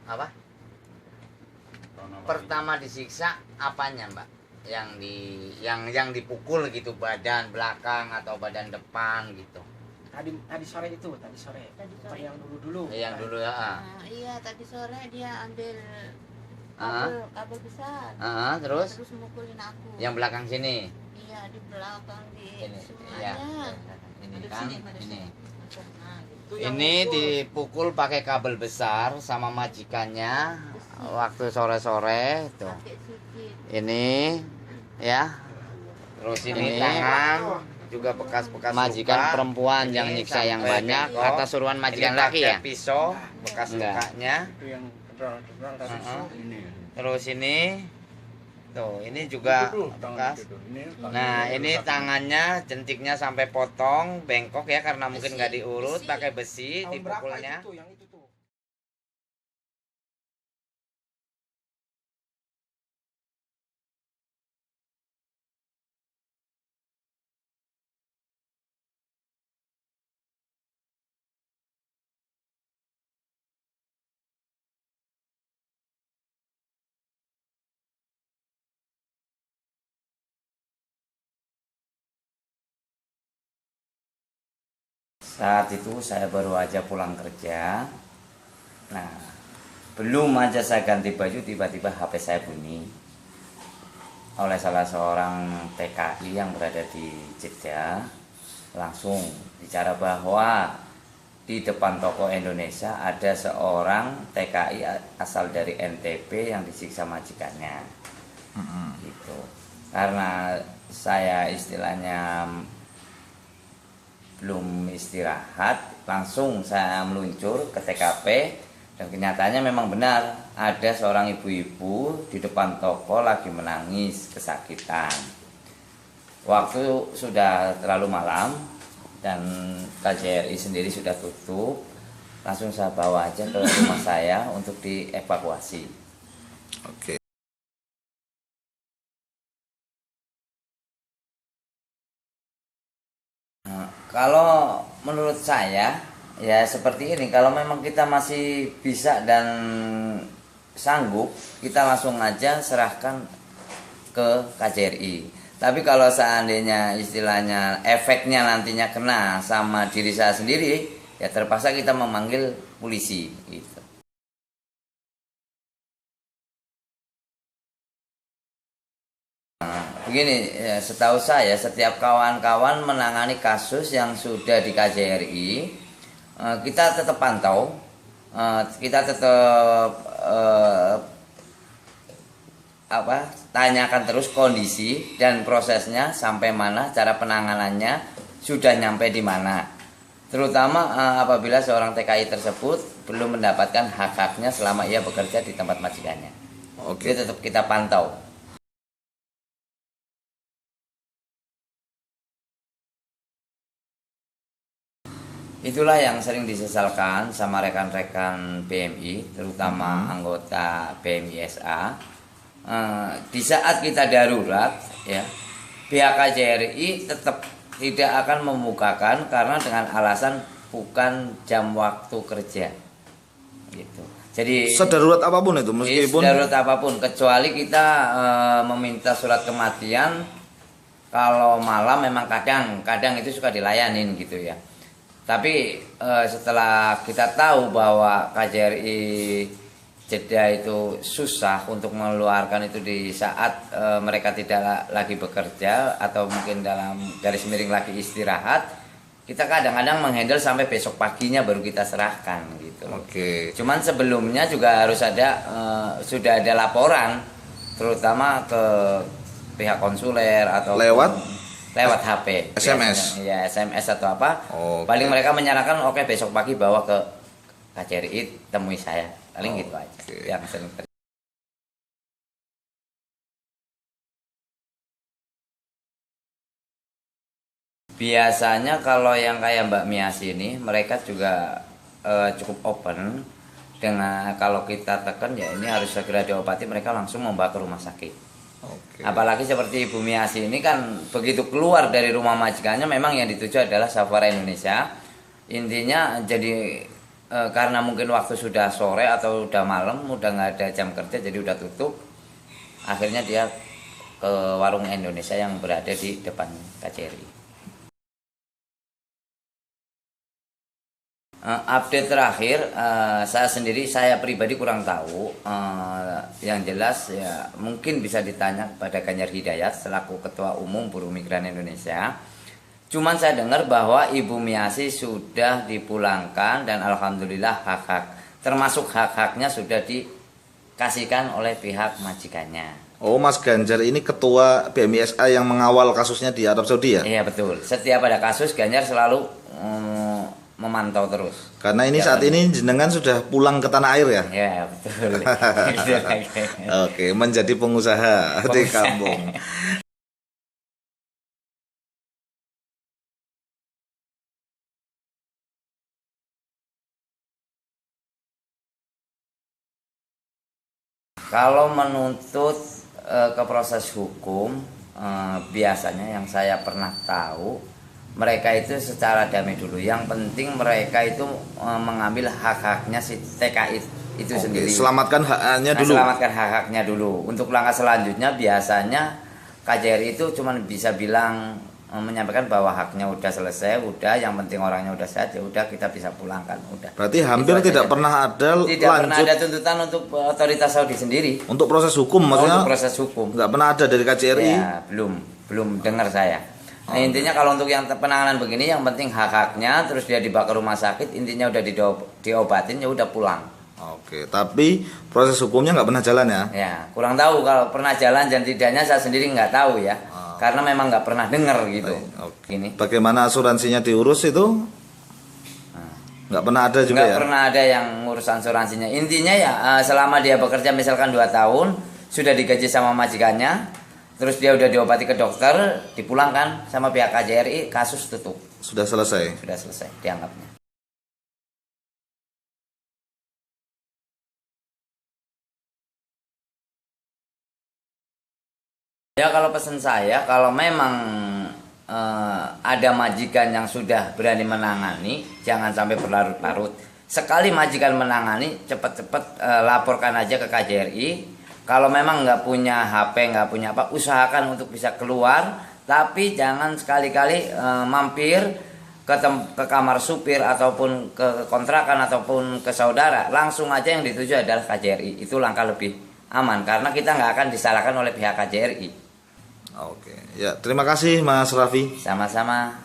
Apa? Pertama disiksa apanya, Mbak? Yang dipukul gitu, badan belakang atau badan depan gitu. Tadi sore itu, tadi sore. Yang dulu. Yang dulu ya. Iya, tadi sore dia ambil kabel besar. Terus Mukulin aku. yang belakang sini. Iya, di belakang di Ini, semuanya. iya. Ini kan, ini. Nah, gitu. Ini dipukul pakai kabel besar sama majikannya waktu sore-sore tuh. Pakai sikit. Ini ya. Terus ini tangan juga bekas-bekas majikan luka. Perempuan yang nyiksa yang banyak atas suruhan majikan laki ya. Pisau bekas lukanya. Itu yang tebal. Terus ini tuh, ini juga bekas. Nah, ini tangannya jentiknya sampai potong, bengkok ya karena mungkin nggak diurut, pakai besi dipukulnya. Saat itu saya baru aja pulang kerja. Nah, belum aja saya ganti baju, tiba-tiba HP saya bunyi oleh salah seorang TKI yang berada di Jeddah. Langsung bicara bahwa di depan toko Indonesia ada seorang TKI asal dari NTB yang disiksa majikannya. Gitu. Karena saya istilahnya belum istirahat, langsung saya meluncur ke TKP dan kenyataannya memang benar ada seorang ibu-ibu di depan toko lagi menangis kesakitan. Waktu sudah terlalu malam dan KJRI sendiri sudah tutup, langsung saya bawa aja ke rumah saya untuk dievakuasi. Oke. Kalau menurut saya ya seperti ini, kalau memang kita masih bisa dan sanggup, kita langsung aja serahkan ke KJRI. Tapi kalau seandainya istilahnya efeknya nantinya kena sama diri saya sendiri, ya terpaksa kita memanggil polisi gitu. Begini, ya, setahu saya setiap kawan-kawan menangani kasus yang sudah di KJRI, kita tetap pantau, kita tetap tanyakan terus kondisi dan prosesnya sampai mana, cara penanganannya sudah nyampe di mana. Terutama apabila seorang TKI tersebut belum mendapatkan hak-haknya selama ia bekerja di tempat majikannya. Oke. Jadi tetap kita pantau. Itulah yang sering disesalkan sama rekan-rekan PMI, terutama anggota PMI SA. Di saat kita darurat, ya, pihak KJRI tetap tidak akan membukakan karena dengan alasan bukan jam waktu kerja, gitu. Jadi sedarurat apapun itu, meskipun sedarurat apapun, kecuali kita meminta surat kematian. Kalau malam memang kadang itu suka dilayanin gitu ya. Tapi setelah kita tahu bahwa KJRI Jeddah itu susah untuk mengeluarkan itu di saat mereka tidak lagi bekerja atau mungkin dalam garis miring lagi istirahat, kita kadang-kadang menghandle sampai besok paginya baru kita serahkan gitu. Oke. Cuman sebelumnya juga harus ada sudah ada laporan, terutama ke pihak konsuler atau lewat HP, SMS, ya SMS atau apa. Paling mereka menyarankan oke, besok pagi bawa ke KJRI, temui saya, paling gitu aja. Yang sering terjadi. Biasanya kalau yang kayak Mbak Mias ini, mereka juga cukup open dengan kalau kita tekan ya ini harus segera diobati, mereka langsung membawa ke rumah sakit. Apalagi seperti Ibu Miasi ini kan begitu keluar dari rumah majikannya memang yang dituju adalah Safara Indonesia. Intinya jadi karena mungkin waktu sudah sore atau udah malam, udah nggak ada jam kerja, jadi udah tutup. Akhirnya dia ke warung Indonesia yang berada di depan KJRI. Update terakhir, saya pribadi kurang tahu. Yang jelas ya mungkin bisa ditanya kepada Ganjar Hidayat selaku Ketua Umum Buruh Migran Indonesia. Cuman saya dengar bahwa Ibu Miasi sudah dipulangkan dan alhamdulillah termasuk hak-haknya sudah dikasihkan oleh pihak majikannya. Oh, Mas Ganjar ini ketua BMISA yang mengawal kasusnya di Arab Saudi ya? Iya betul. Setiap ada kasus Ganjar selalu memantau terus. Karena ini Ya, saat ini jenengan sudah pulang ke tanah air ya? Ya betul. Oke, menjadi pengusaha di kampung. Kalau menuntut ke proses hukum, biasanya yang saya pernah tahu, mereka itu secara damai dulu. Yang penting mereka itu mengambil hak-haknya si TKI itu Oke, sendiri. selamatkan haknya Nah, dulu. selamatkan hak-haknya dulu. Untuk langkah selanjutnya biasanya KJRI itu cuma bisa bilang, menyampaikan bahwa haknya udah selesai, udah yang penting orangnya udah sehat, ya udah kita bisa pulangkan, udah. Berarti hampir Itu aja tidak ya. pernah ada Tidak pernah lanjut ada tuntutan untuk otoritas Saudi sendiri. untuk proses hukum, maksudnya Untuk proses hukum. nggak pernah ada dari KJRI. Ya, belum dengar saya. Nah, intinya kalau untuk yang penanganan begini yang penting hak-haknya, terus dia dibawa ke rumah sakit, intinya udah diobatin, ya udah pulang. Oke, tapi proses hukumnya nggak pernah jalan ya? Ya, kurang tahu kalau pernah jalan dan tidaknya saya sendiri nggak tahu ya. Karena memang nggak pernah dengar gitu. Oke. Gini. Bagaimana asuransinya diurus itu? Nggak pernah ada juga Nggak ya? pernah ada yang ngurus asuransinya. Intinya ya selama dia bekerja misalkan 2 tahun, sudah digaji sama majikannya, terus dia udah diobati ke dokter, dipulangkan sama pihak KJRI, kasus tutup. Sudah selesai. Sudah selesai dianggapnya. Ya kalau pesan saya, kalau memang ada majikan yang sudah berani menangani, jangan sampai berlarut-larut. Sekali majikan menangani, cepat-cepat laporkan aja ke KJRI. Kalau memang nggak punya HP, nggak punya apa, usahakan untuk bisa keluar. Tapi jangan sekali-kali mampir ke kamar supir ataupun ke kontrakan ataupun ke saudara. Langsung aja yang dituju adalah KJRI. Itu langkah lebih aman karena kita nggak akan disalahkan oleh pihak KJRI. Oke, ya terima kasih Mas Raffi. Sama-sama.